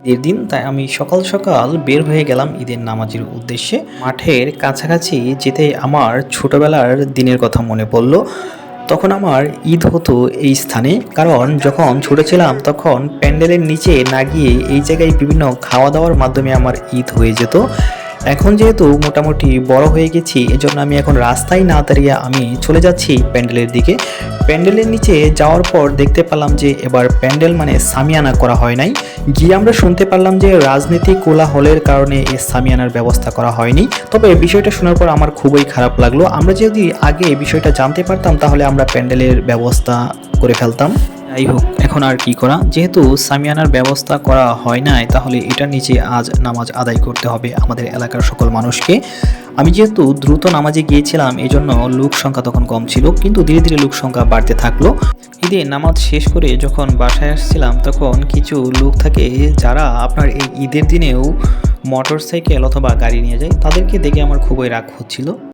ঈদের দিন তাই আমি সকাল সকাল বের হয়ে গেলাম ঈদের নামাজের উদ্দেশ্যে। মাঠের কাছাকাছি যেতে আমার ছোটবেলার দিনের কথা মনে পড়ল। তখন আমার ঈদ হতো এই স্থানে, কারণ যখন ছোট ছিলাম তখন প্যান্ডেলের নিচে না গিয়ে এই জায়গায় বিভিন্ন খাওয়া দাওয়ার মাধ্যমে আমার ঈদ হয়ে যেত। এখন যেহেতু মোটামুটি বড় হয়ে গেছি, এজন্য আমি এখন রাস্তায় না দাঁড়িয়ে আমি চলে যাচ্ছি প্যান্ডেলের দিকে। প্যান্ডেলের নিচে যাওয়ার পর দেখতে পেলাম যে এবার প্যান্ডেল মানে সামিয়ানা করা হয় নাই। গিয়ে আমরা শুনতে পারলাম যে রাজনীতি কোলাহলের কারণে এই সামিয়ানার ব্যবস্থা করা হয়নি। তবে বিষয়টা শোনার পর আমার খুবই খারাপ লাগলো। আমরা যদি আগে বিষয়টা জানতে পারতাম তাহলে আমরা প্যান্ডেলের ব্যবস্থা করে ফেলতাম। যাই হোক, এখন আর কি করা, যেহেতু সামিয়ানার ব্যবস্থা করা হয় নাই তাহলে এটার নিচে আজ নামাজ আদায় করতে হবে আমাদের এলাকার সকল মানুষকে। আমি যেহেতু দ্রুত নামাজে গিয়েছিলাম এজন্য লোক সংখ্যা তখন কম ছিল, কিন্তু ধীরে ধীরে লোক সংখ্যা বাড়তে থাকলো। ঈদে নামাজ শেষ করে যখন বাসায় আসছিলাম তখন কিছু লোক থাকে যারা আপনার এই ঈদের দিনেও মোটরসাইকেল অথবা গাড়ি নিয়ে যায়, তাদেরকে দেখে আমার খুবই রাগ হচ্ছিল।